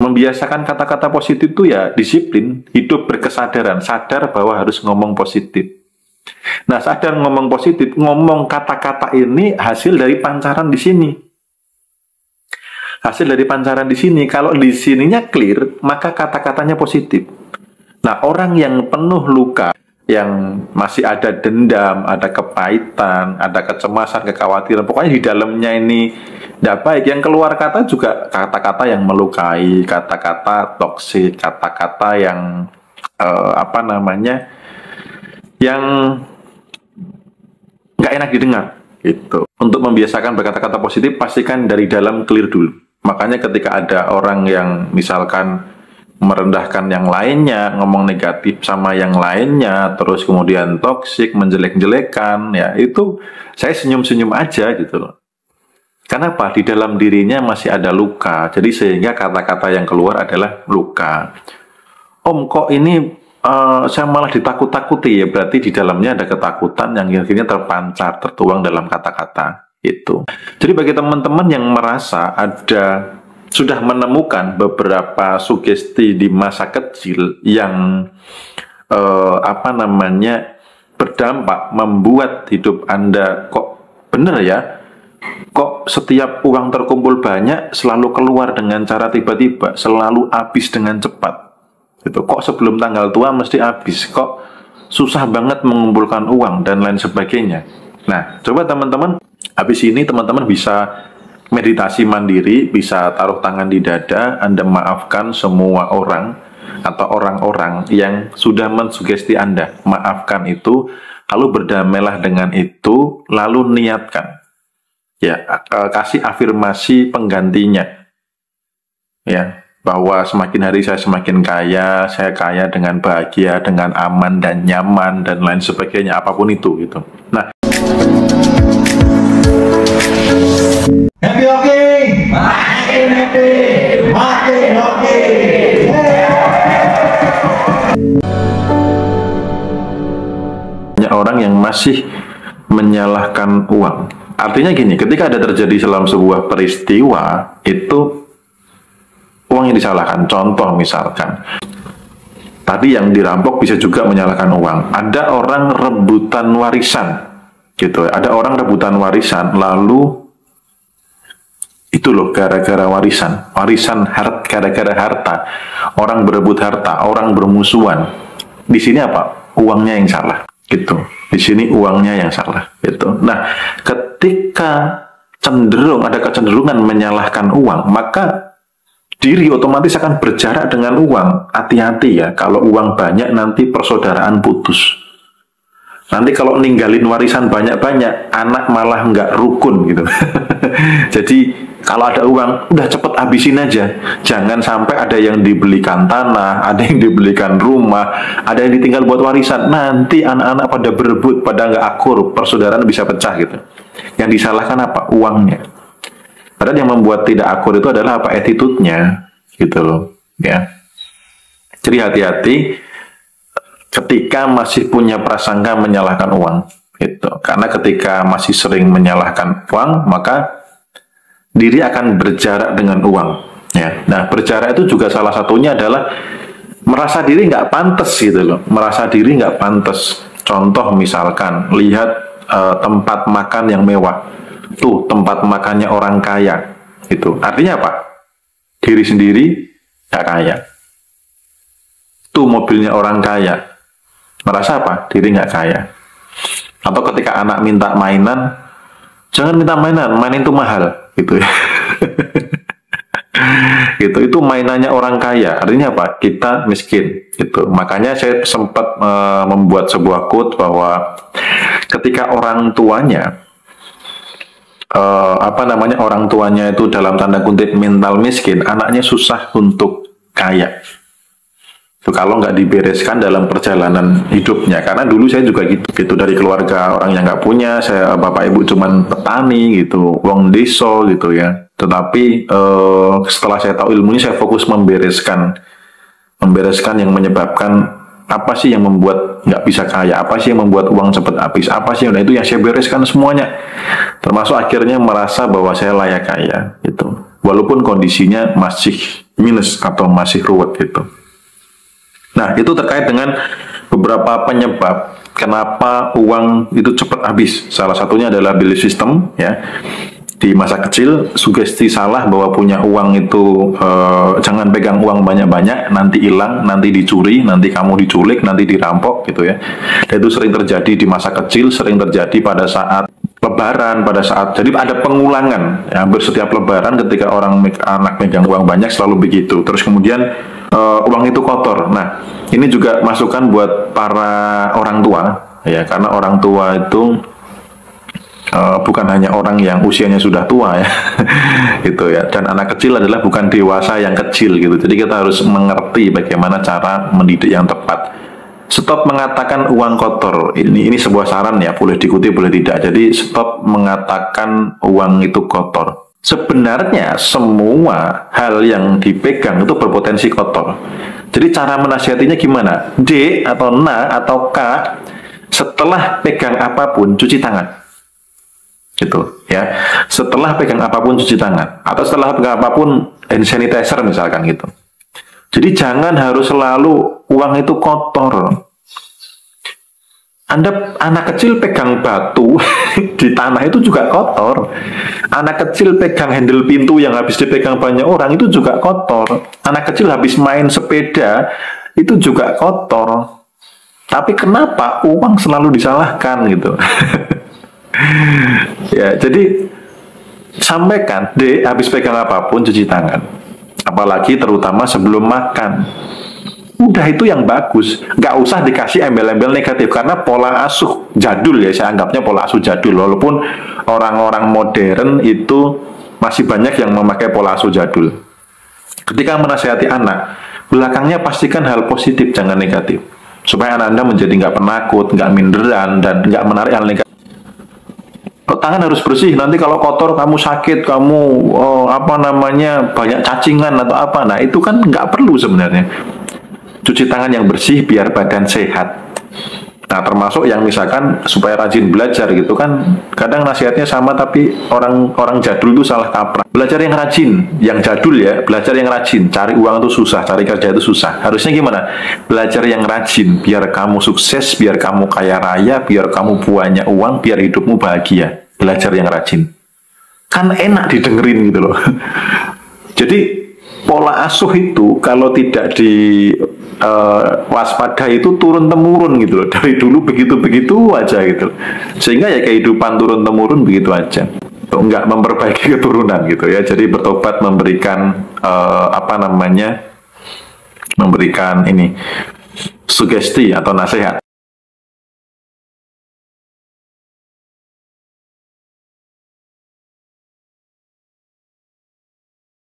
membiasakan kata-kata positif itu ya disiplin, hidup berkesadaran, sadar bahwa harus ngomong positif. Nah, sadar ngomong positif, ngomong kata-kata ini hasil dari pancaran di sini. Hasil dari pancaran di sini, kalau di sininya clear, maka kata-katanya positif. Nah, orang yang penuh luka, yang masih ada dendam, ada kepahitan, ada kecemasan, kekhawatiran, pokoknya di dalamnya ini tidak baik, yang keluar kata juga kata-kata yang melukai, kata-kata toksik, kata-kata yang yang nggak enak didengar gitu. Untuk membiasakan berkata-kata positif, pastikan dari dalam clear dulu. Makanya ketika ada orang yang misalkan merendahkan yang lainnya, ngomong negatif sama yang lainnya, terus kemudian toksik, menjelek-jelekan, ya itu saya senyum-senyum aja gitu loh. Kenapa? Di dalam dirinya masih ada luka, jadi sehingga kata-kata yang keluar adalah luka. Om, kok ini saya malah ditakut-takuti, ya berarti di dalamnya ada ketakutan yang akhirnya terpancar, tertuang dalam kata-kata itu. Jadi bagi teman-teman yang merasa sudah menemukan beberapa sugesti di masa kecil yang berdampak membuat hidup Anda kok bener ya, kok setiap uang terkumpul banyak selalu keluar dengan cara tiba-tiba, selalu habis dengan cepat. Gitu. Kok sebelum tanggal tua mesti habis, kok susah banget mengumpulkan uang dan lain sebagainya. Nah, coba teman-teman, habis ini teman-teman bisa meditasi mandiri, bisa taruh tangan di dada, Anda maafkan semua orang atau orang-orang yang sudah mensugesti Anda. Maafkan itu, lalu berdamailah dengan itu, lalu niatkan. Ya, kasih afirmasi penggantinya. Ya, bahwa semakin hari saya semakin kaya, saya kaya dengan bahagia, dengan aman dan nyaman dan lain sebagainya, apapun itu gitu. Nah, happy hockey, makin happy, makin hockey. Banyak orang yang masih menyalahkan uang. Artinya gini, ketika ada terjadi dalam sebuah peristiwa, itu uang yang disalahkan. Contoh misalkan, tadi yang dirampok bisa juga menyalahkan uang. Ada orang rebutan warisan, gitu. Ada orang rebutan warisan, lalu itu loh gara-gara warisan, gara-gara harta, orang berebut harta, orang bermusuhan. Di sini apa? Uangnya yang salah, gitu. Di sini uangnya yang salah, gitu. Nah, ketika ada kecenderungan menyalahkan uang, maka diri otomatis akan berjarak dengan uang. Hati-hati ya, kalau uang banyak nanti persaudaraan putus. Nanti kalau ninggalin warisan banyak-banyak, anak malah nggak rukun gitu. Jadi kalau ada uang, udah cepet habisin aja. Jangan sampai ada yang dibelikan tanah, ada yang dibelikan rumah, ada yang ditinggal buat warisan. Nanti anak-anak pada berebut, pada nggak akur, persaudaraan bisa pecah gitu. Yang disalahkan apa? Uangnya. Padahal yang membuat tidak akur itu adalah apa? Attitude-nya, gitu loh, ya. Jadi hati-hati ketika masih punya prasangka menyalahkan uang, gitu. Karena ketika masih sering menyalahkan uang, maka diri akan berjarak dengan uang, ya. Nah, berjarak itu juga salah satunya adalah merasa diri nggak pantas, gitu loh. Merasa diri nggak pantas. Contoh misalkan, lihat tempat makan yang mewah. Tuh tempat makannya orang kaya, itu artinya apa? Diri sendiri gak kaya. Tuh mobilnya orang kaya, merasa apa? Diri gak kaya. Atau ketika anak minta mainan, jangan minta mainan, main itu mahal, gitu ya. Gitu, itu mainannya orang kaya, artinya apa? Kita miskin, gitu. Makanya saya sempat membuat sebuah quote bahwa ketika orang tuanya orang tuanya itu dalam tanda kutip mental miskin, anaknya susah untuk kaya. Itu kalau nggak dibereskan dalam perjalanan hidupnya. Karena dulu saya juga gitu dari keluarga orang yang nggak punya, saya bapak ibu cuman petani gitu, wong deso gitu ya. Tetapi setelah saya tahu ilmunya, saya fokus membereskan yang menyebabkan apa sih yang membuat nggak bisa kaya, apa sih yang membuat uang cepat habis, apa sih itu yang saya bereskan semuanya, termasuk akhirnya merasa bahwa saya layak kaya gitu, walaupun kondisinya masih minus atau masih ruwet gitu. Nah, itu terkait dengan beberapa penyebab kenapa uang itu cepat habis. Salah satunya adalah belief system, ya. Di masa kecil, sugesti salah bahwa punya uang itu jangan pegang uang banyak-banyak, nanti hilang, nanti dicuri, nanti kamu diculik, nanti dirampok gitu ya. Dan itu sering terjadi di masa kecil, sering terjadi pada saat Lebaran, pada saat jadi ada pengulangan ya, hampir setiap Lebaran ketika anak megang uang banyak selalu begitu. Terus kemudian uang itu kotor. Nah, ini juga masukan buat para orang tua ya, karena orang tua itu bukan hanya orang yang usianya sudah tua ya, gitu ya. Dan anak kecil adalah bukan dewasa yang kecil gitu. Jadi kita harus mengerti bagaimana cara mendidik yang tepat. Stop mengatakan uang kotor. Ini sebuah saran ya, boleh diikuti boleh tidak. Jadi stop mengatakan uang itu kotor. Sebenarnya semua hal yang dipegang itu berpotensi kotor. Jadi cara menasihatinya gimana? D atau na atau K, setelah pegang apapun cuci tangan. Gitu ya. Setelah pegang apapun cuci tangan, atau setelah pegang apapun hand sanitizer misalkan gitu. Jadi jangan harus selalu uang itu kotor. Anak kecil pegang batu di tanah itu juga kotor. Anak kecil pegang handle pintu yang habis dipegang banyak orang itu juga kotor. Anak kecil habis main sepeda itu juga kotor. Tapi kenapa uang selalu disalahkan gitu? Ya, jadi sampaikan, D, habis pegang apapun cuci tangan. Apalagi terutama sebelum makan. Udah itu yang bagus. Nggak usah dikasih embel-embel negatif, karena pola asuh jadul ya, saya anggapnya pola asuh jadul. Walaupun orang-orang modern itu masih banyak yang memakai pola asuh jadul. Ketika menasihati anak, belakangnya pastikan hal positif, jangan negatif. Supaya anak Anda menjadi nggak penakut, nggak minderan, dan nggak menarik hal negatif. Tangan harus bersih, nanti kalau kotor kamu sakit, kamu banyak cacingan atau apa. Nah, itu kan nggak perlu sebenarnya. Cuci tangan yang bersih biar badan sehat. Nah, termasuk yang misalkan supaya rajin belajar gitu kan, kadang nasihatnya sama tapi orang jadul itu salah kaprah. Belajar yang rajin, yang jadul ya, belajar yang rajin. Cari uang itu susah, cari kerja itu susah. Harusnya gimana? Belajar yang rajin, biar kamu sukses, biar kamu kaya raya, biar kamu banyak uang, biar hidupmu bahagia. Belajar yang rajin. Kan enak didengerin gitu loh. Jadi pola asuh itu kalau tidak di waspadai itu turun temurun gitu loh. Dari dulu begitu-begitu aja gitu. Sehingga ya kehidupan turun temurun begitu aja. Enggak memperbaiki keturunan gitu ya. Jadi bertobat, memberikan memberikan ini sugesti atau nasihat.